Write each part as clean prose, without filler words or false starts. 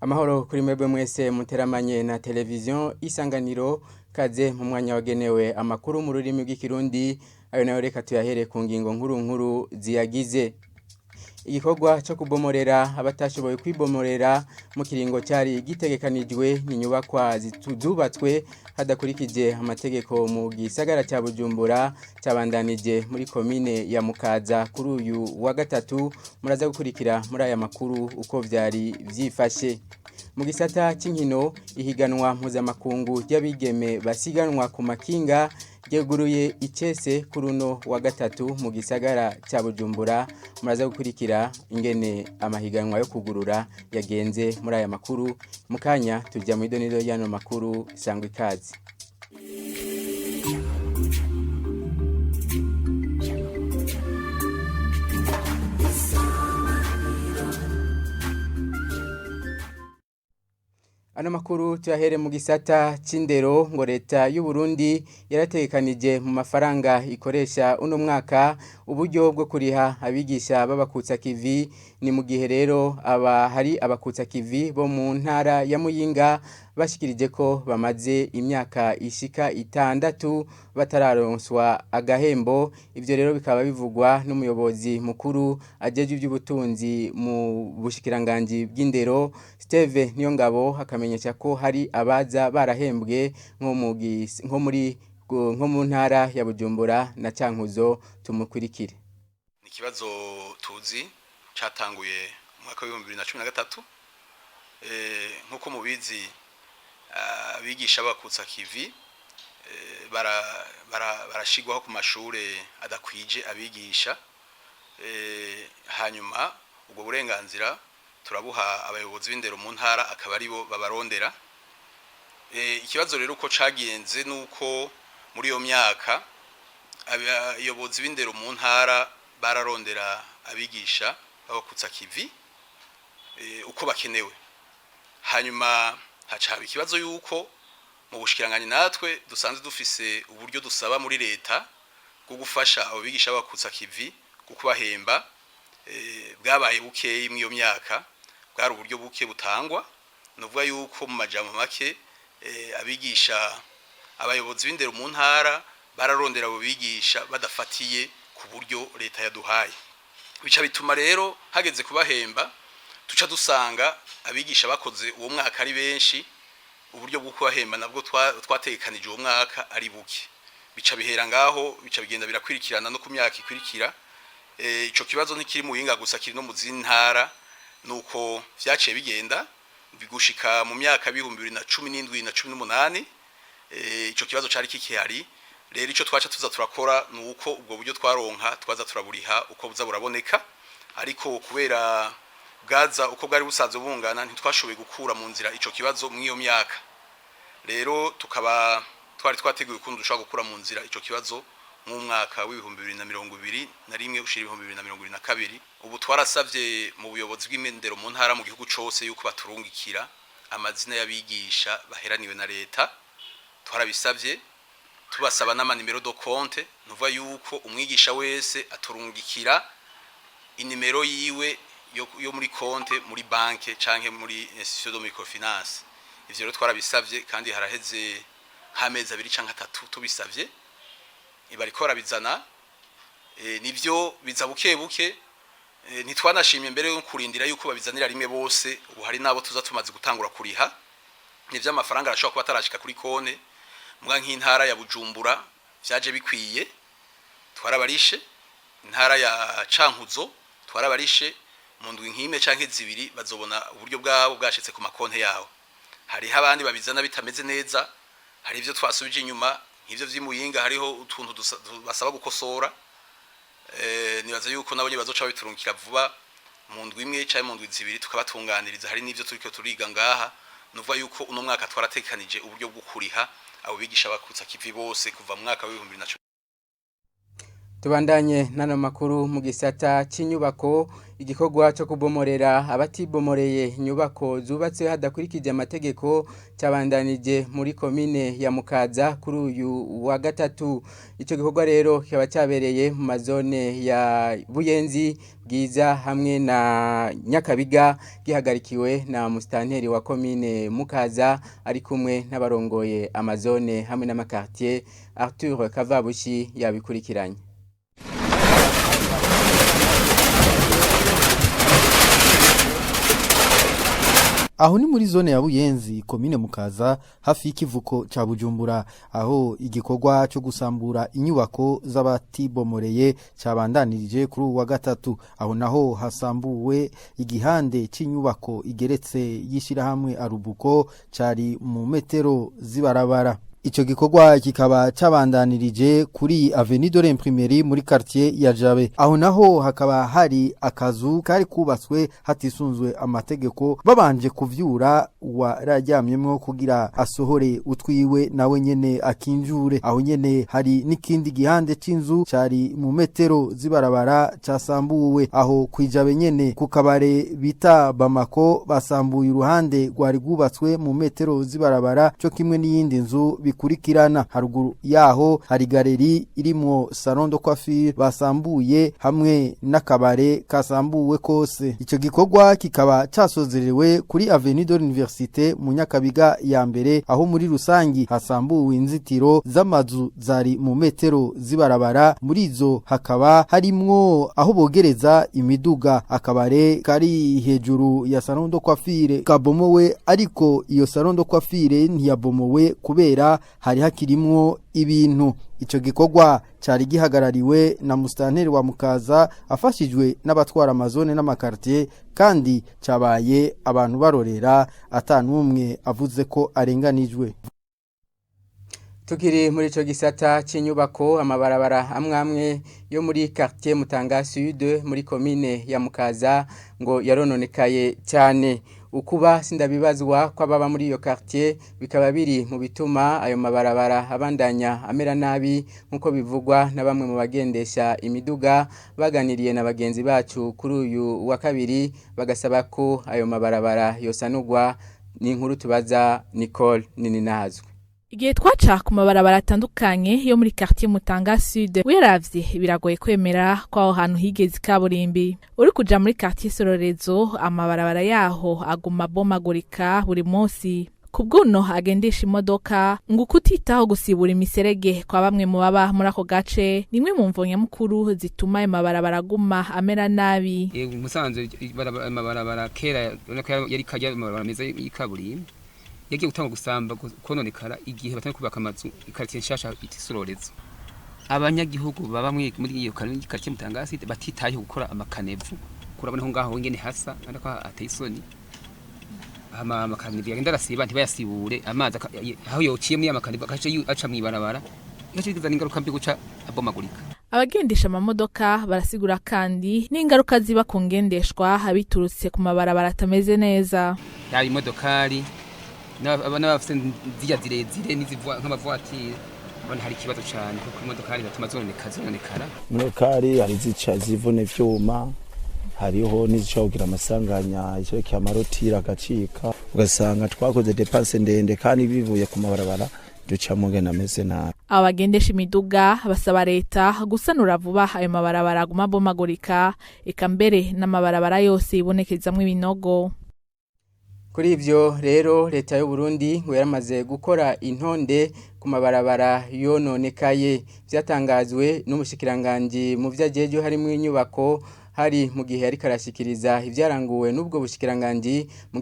Amahoro kuri mwebwe mwese muteramanye na télévision Isanganiro kaze mu mwanya wagenewe amakuru mu rurimi rw'ikirundi ayo nayo reka tuyahere ku ngingo nkuru ziyagize. Igikorwa cyo kubomorera abatashoboye kwibomorera mu kiringo cyari gitegekanijwe n'inyubakwa zubatswe hadakurikije amategeko mu gisagara cya Bujumbura cyabandanije muri komine ya Mukaza kuri uyu wa gatatu. Muraza gukurikira muri aya makuru uko vyari vyifashe. Mu gisata cy'inkino ihiganwa mpuzamakungu ry'abigeme basiganwa ku makinga ryeguruye icese kuri uno wa gatatu mu gisagara cya Bujumbura. Muraza gukurikira ingene amahiganwa yo kugurura yagenze muri aya makuru. Mukanya tujya mu idoniro y'ano makuru sangwa ikaze. Ano makuru tuyahere mu gisata c'indero ngo leta y'u Burundi yaratekanije mu mafaranga ikoresha uno mwaka uburyo bwo kuriha abigisha babakutsa kivi. Ni mu gihe rero hari abakutsa kivi bo mu ntara ya Muyinga bashikirije ko bamaze imyaka ishika 6 batararonswa agahembo. Ivyo rero bikaba bivugwa n'umuyobozi mukuru ajeje iby'ubutunzi mu bushikiranganje bw'indero Steve Niyongabo akamenyesha ko hari abaza barahembwe nko mu ntara ya Bujumbura na Cankuzo. Tumukurikire. Ni kibazo tuzi catanguye mu mwaka wa 2013 nkuko mubizi abigisha bakutsa kivi barashigwaho ku mashure adakwije abigisha, hanyuma ubwo burenganzira turabuha abayobozi b'indero mu ntara akaba aribo babarondera. Ikibazo rero uko cagenze nuko muri iyo myaka abayobozi b'indero mu ntara bararondera abigisha babakutsa kivi uko bakenewe, hanyuma hacaba ikibazo yuko mu bushikiranganje natwe dusanzwe dufise uburyo dusaba muri leta bwo gufasha abo bigisha babakutsa kivi kubahemba bwabaye bukeyi mu iyo myaka, bwari uburyo buke butangwa. Nuvuga yuko mu majambo make abigisha abayobozi b'indero mu ntara bararondera abo bigisha badafatiye ku buryo leta yaduhaye. Bica bituma rero hageze kubahemba tuca dusanga abigisha bakoze uwo mwaka ari benshi, uburyo bwo kubahemba nabwo twatekanije uwo mwaka ari buke. Bica bihera ngaho, bica bigenda birakwirikirana no ku myaka ikwirikira. Ico kibazo ntikiri mu Muyinga gusa, kiri no mu zintara. Nuko vyaciye bigenda bigushika mu myaka 2017 na 18 ico kibazo cari kikihari. Rero ico twaca tuza turakora nuko ubwo buryo twaronka twaza turaburiha uko buza buraboneka, ariko kubera bwaza uko bwari busanzwe bungana ntitwashoboye gukura mu nzira ico kibazo mu iyo myaka. Rero tukaba twari twateguye kundi dushaka gukura mu nzira ico kibazo mu mwaka wa 2021 ushira 2022. Ubu twarasavye mu buyobozi bw'imendero mu ntara mu gihugu cose yuko baturungikira amazina y'abigisha baheraniwe na leta. Twarabisavye tubasaba n'amanimero do compte, nuva yuko umwigisha wese aturungikira inimero yiwe yo muri konte muri banke canke muri institution de microfinance. Ivyo rero twarabisavye kandi haraheze hameza 2 canke 3 tubisavye. Bariko barabizana, nivyo biza buke buke. Ntitwanashimye mbere yo kurindira yuko babizanira rimwe bose. Ubu hari nabo tuza tumaze gutangura kuriha, nivyo amafaranga arashobora kuba atarashika kuri kone. Mbwa nk'intara ya Bujumbura vyaje bikwiye twarabarishe, intara ya Cankuzo twarabarishe. Mu ndwi nk'ime canke zibiri bazobona uburyo bwabo bwashitse ku makonte yawo. Hari abandi babizana bitameze neza, hari ivyo twasubije inyuma nk'ivyo vy'Imuyinga, hariho utuntu basaba gukosora. Nibaza yuko nabonye bazoca biturungikira vuba mu ndwi imwe canke mu ndwi zibiri tukabatunganiriza. Hari n'ivyo turiko turiga ngaha, nuvuga yuko uno mwaka twaratekanije uburyo bwo kuriha abo bigisha bakutsa kivi bose kuva mu mwaka wa 2010. Tubandanye nano makuru mu gisata c'inyubako igikorwa cyo kubomorera abatibomoreye inyubako zubatse hadakurikije amategeko cyabandanije muri komine ya Mukaza kuri uyu wa gatatu. Ico gikorwa rero kiba cyabereye mu mazone ya Buyenzi, Bwiza hamwe na Nyakabiga gihagarikiwe na mustanteri wa komine Mukaza ari kumwe n'abarongoye amazone hamwe n'amakartier. Arthur Kavabushi yabikurikiranye. Aho ni muri zone ya Buyenzi komine Mukaza hafi y'ikivuko ca Bujumbura, aho igikorwa cyo gusambura inyubako z'abatibomoreye cabandanirije kuri uwa gatatu. Aho naho hasambuwe igihande c'inyubako igeretse yishirahamwe Arubuko cari mu metero zibarabara. Ico gikorwa kikaba cabandanirije kuri Avenue de l'Imprimerie muri quartier ya Jabe. Aho naho hakaba hari akazu kari kubatswe hatisunzwe amategeko, babanje kuvyura wararyamyemwo kugira asohore utwiwe nawe nyene akinjure. Aho nyene hari n'ikindi gihande c'inzu cari mu metero zibarabara casambuwe. Aho kwijabe nyene ku kabare bita Bamako basambuye uruhande rwari gubatswe mu metero zibarabara cyo kimwe n'iyindi nzu Kurikirana. Haruguru yaho hari galeri irimwo salon de coiffure basambuye hamwe n'akabare kasambuwe kose. Ico gikorwa kikaba casozerewe kuri Avenue de l'Université mu Nyakabiga ya mbere, aho muri rusangi hasambuwe inzitiro z'amazu zari mu metero zibarabara. Muri zo hakaba harimwo aho bogereza imiduga. Akabare kari hejuru ya salon de coiffure kabomowe, ariko iyo salon de coiffure ntiyabomowe kubera hari hakirimwo ibintu. Ico gikorwa cari gihagarariwe na mustanteri wa Mukaza afashijwe n'abatwara amazone n'amakartier, kandi cabaye abantu barorera atanumwe avuze ko arenganijwe. Tukiri muri ico gisata c'inyubako, amabarabara amwe yo muri quartier Mutanga Sud muri komine ya Mukaza ngo yarononekaye cyane. Ukuba sindabibazwa kw'ababa muri iyo quartier bikaba biri mu bituma ayo mabarabara abandanya amera nabi, nkuko bivugwa na bamwe mu bagendesha imiduga baganiriye na bagenzi bacu kuri uyu wa kabiri, bagasaba ko ayo mabarabara yosanurwa. Ni inkuru tubaza Nicole Nininazwe. Igihe twaca ku mabarabara atandukanye yo muri quartier Mutanga Sud, wiravye biragoye kwemera ko aho hantu higeze kaburimbi. Uri kuja muri quartier Sororezo, amabarabara yaho aguma bomagurika buri munsi. Kubwuno agendesha imodoka ngo kutitaho gusibura imiserege kwa bamwe mu baba muri ako gace nimwe mu mvonya mukuru zituma ayo mabarabara aguma amera nabi. Musanze amabarabara kera yari kajya amabarabara meza y'ikaburimbi, yagiye gutanga gusamba kononekara igihe batanye kubaka amazu ikartier nshasha itisororezo. Abanyagihugu baba muri iyo quartier Mutanga Sud batitaye gukora amakanevu, kurabona ho ngaho ngene hasa ariko ateye isoni. Amakanevu yagenda arasiba ntibayasibure amazi aho yociye muri amakanevu akaje aca mwibarabara, igacigiza ingaruka mbi guca abomagurika. Abagendesha amamodoka barasigura kandi n'ingaruka ziba ku ngendeshwa habiturutse ku mabarabara atameze neza. Yari imodokari n'abafite nziya zirezire n'izivwa nk'amavoitire, bone hari kibazo cyane kuko imodokari zatuma zononekara. Imodokari hari zica zivune vyuma, hariho n'izicagira amasanganya icyo cy'amarotira agacika, ugasanga twakoze dépense ndende kandi bivuye ku mabarabara duca mu ngena meze nabi. Abagendesha imiduga basaba leta gusanura vuba ayo mabarabara aguma bomagurika, eka mbere n'amabarabara yose ibonekezamwe ibinogo. Kuri ivyo rero leta y'u Burundi ngo yaramaze gukora intonde ku mabarabara yononekaye. Vyatangazwe n'umushikiranganje mu vyajeje harimo inyubako hari mu gihe ari karashikiriza ivyaranguwe n'ubwo bushikiranganje mu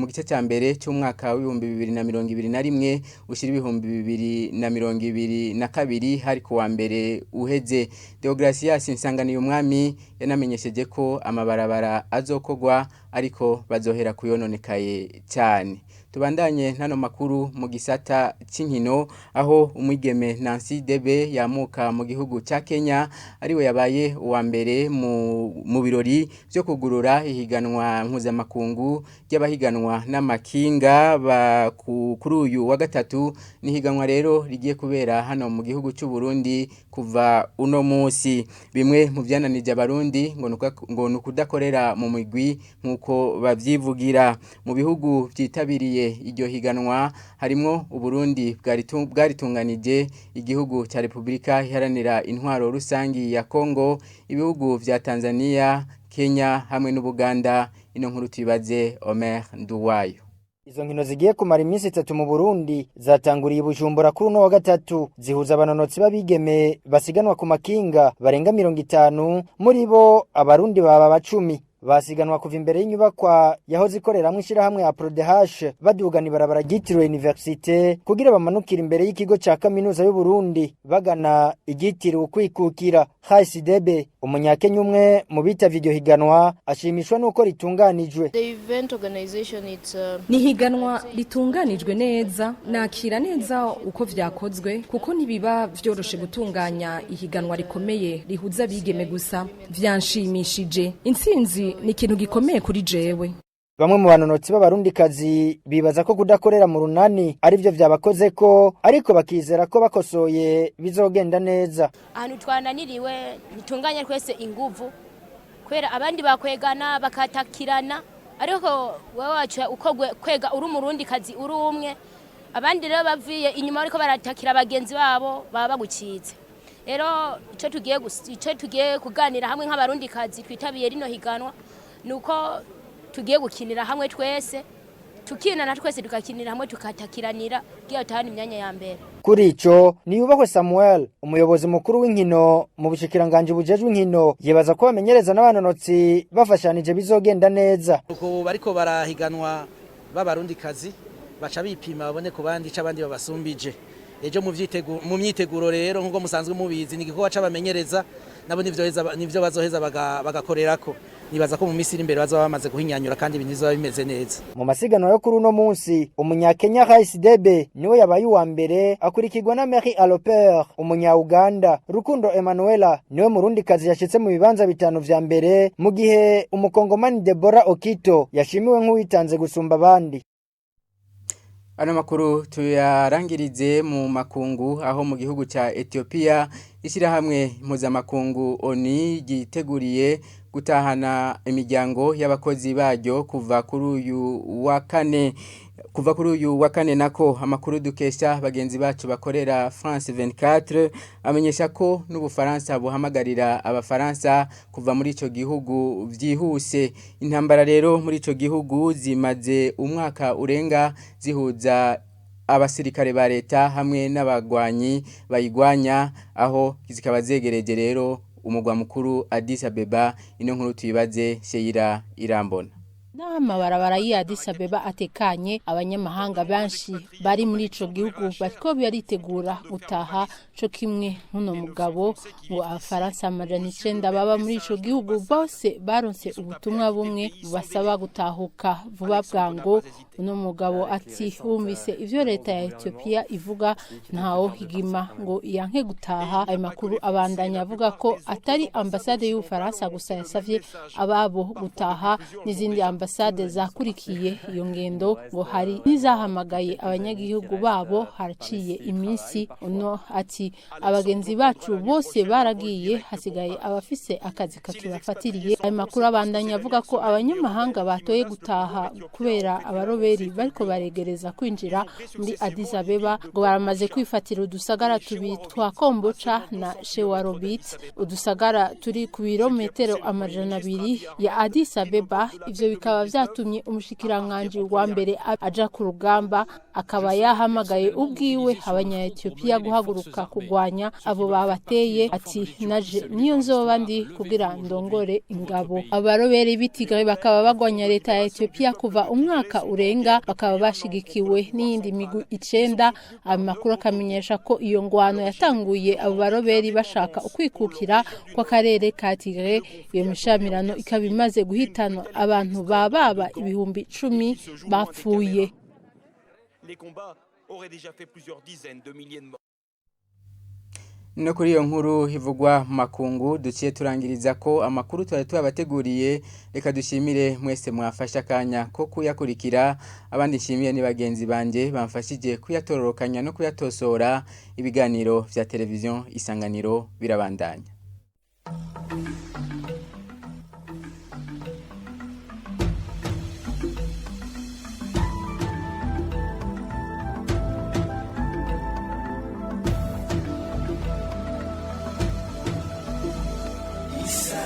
gice cya mbere cy'umwaka wa 2021 ushira 2022 hari kuwa mbere uheze. Deogracias Isanganiro umwami yanamenyesheje ko amabarabara azokogwa ariko bazohera kuyononekaye cyane. Tubandanye nano makuru mu gisata c'inkino aho umwigeme Nancy Debe yamuka mu gihugu ca Kenya ariwe yabaye uwa mbere mu birori byo kugurura ihiganwa mpuzamakungu ry'abahiganwa n'amakinga kuri uyu wa gatatu. Nihiganwa rero rigiye kubera hano mu gihugu cy'u Burundi kuva uno munsi. Bimwe mu byananije abarundi ngo nukudakorera mu migwi nkuko bavyivugira. Mu bihugu vyitabiriye iryo higanwa harimo Uburundi bwaritunganije, igihugu cya Republika Iharanira Intwaro Rusangi ya Kongo, ibihugu vya Tanzania, Kenya hamwe n'Ubuganda. Ino nkuru tubibaze Omer Nduwayo. Izo nkino zigiye kumara iminsi 3 mu Burundi zatanguriye Bujumbura kuri no wa gatatu, zihuza abanonotsi babigeme basiganwa ku makinga barenga 50, muri bo abarundi baba 10 basiganwa kuva imbere y'inyubakwa yahoze ikoreramwe ishirahamwe ya Prodehash badugana ibarabara ryitiriwe Université kugira bamanukira imbere y'ikigo ca kaminuza y'u Burundi bagana igitiriwe Kurikira. Debe umunyakenya umwe mu bitavye iryo higanwa ashimishwa nuko ritunganijwe. Ni higanwa ritunganijwe neza, nakira neza uko vyakozwe kuko ntibiba vyoroshe gutunganya ihiganwa rikomeye rihuza bigeme gusa. Vyanshimishije. Intsinzi ni ikintu gikomeye kuri jewe. Bamwe mu banonotsi b'abarundikazi bibaza ko kudakorera mu runani ari byo vyabakoze ko, ariko bakizera ko bakosoye bizogenda neza. Ahantu twananiriwe nitunganya twese inguvu kwera abandi bakwegana bakatakirana, ariko wewe wacu uko kwega uri umurundikazi uri umwe, abandi rero baviye inyuma ariko baratakira abagenzi babo baba bagucitse. Rero ico tugiye kuganira hamwe nk'abarundikazi twitabiye rino higanwa nuko tugiye gukinira hamwe twese, tukinana twese tukakinira hamwe tukatakiranira giye tahana imyanya ya mbere. Kuri ico niyubahwe Samuel umuyobozi mukuru w'inkino mu bushikiranganje bujejwe inkino yebaza ko bamenyereza n'abanonotsi bafashanije bizogenda neza. Uko bariko barahiganwa b'abarundikazi baca bipima babone ku bandi c'abandi babasumbije. Ejo mu myiteguro rero nkuko musanzwe mubizi ni gikorwa c'abamenyereza nabo nivyo bazoheza bagakorerako. Nibaza ko mu misiri imbere bazaba bamaze guhinyanyura kandi ibintu bizoba bimeze neza. Mu masiganwa yo kuri uno munsi umunyakenya Debe niwe yabaye uwa mbere akurikirwa na Mary Aloper umunya-Uganda. Rukundo Emanuela niwe murundikazi yashitse mu bibanza 5 vya mbere, mu gihe umukongomani Deborah Okito yashimiwe nk'uwitanze gusumba abandi. Ano makuru tuyarangirize mu makungu aho mu gihugu ca Ethiopia ishirahamwe mpuzamakungu ONU giteguriye gutahana imiryango y'abakozi baryo kuva kuri uyu wa kane nako. Amakuru dukesha bagenzi bacu bakorera France 24 amenyesha ko n'Ubufaransa buhamagarira abafaransa kuva muri ico gihugu vyihuse. Intambara rero muri ico gihugu zimaze umwaka urenga zihuza abasirikare ba leta hamwe n'abagwanyi bayigwanya, aho zikaba zegereje rero umugwa mukuru Addis Abeba. Ino nkuru tuyibaze Sheira Irambona. N'amabarabara ya Addis Abeba atekanye, abanyamahanga benshi bari muri ico gihugu bariko baritegura gutaha co kimwe n'uno mugabo ngo abafaransa 900 baba muri ico gihugu bose baronse ubutumwa bumwe basaba gutahuka vuba bwango. Uno mugabo ati wumvise ivyo leta ya Ethiopia ivuga ntawo higima ngo yanke gutaha. Ayo makuru abandanya avuga ko atari ambasade y'Ufaransa gusa yasavye ababo gutaha, n'izindi ambasade zakurikiye iyo ngendo ngo hari nizahamagaye abanyagihugu babo haraciye iminsi. Uno ati abagenzi bacu bose baragiye, hasigaye abafise akazi katurafatiriye. Ayo makuru abandanya avuga ko abanyamahanga batoye gutaha kubera abaroberi bariko baregereza kwinjira muri Addis Abeba ngo baramaze kwifatira udusagara tubitwa Kombocha na Shewarobit, udusagara turi ku birometero 200 ya Addis Abeba. Ivyo bikaba vyatumye umushikiranganje wa mbere aja ku rugamba, akaba yahamagaye ubwiwe abanya-Ethiopia guhaguruka kugwanya abo babateye. Ati naje niyo nzoba ndi kugira ndongore ingabo. Abaroberi bitigaye bakaba bagwanya leta ya Ethiopia kuva umwaka urenga, bakaba bashigikiwe n'iyindi migwi 9. Amakuru akamenyesha ko iyo ngwano yatanguye abo baroberi bashaka ukwikukira kwa karere ka Tigre. Iyo mishamirano ikaba imaze guhitana abantu ba bakaba baba ibihumbi 10 bapfuye. Les combats auraient déjà fait plusieurs dizaines de milliers de morts. No kuri iyo nkuru ivugwa mu makungu duciye turangiriza ko amakuru twari tubateguriye, reka dushimire mwese mwafasha kanya ko kuyakurikira, abandi nshimiye ni bagenzi banje bamfashije kuyatororokanya no kuyatosora. Ibiganiro vya television Isanganiro birabandanya. Isa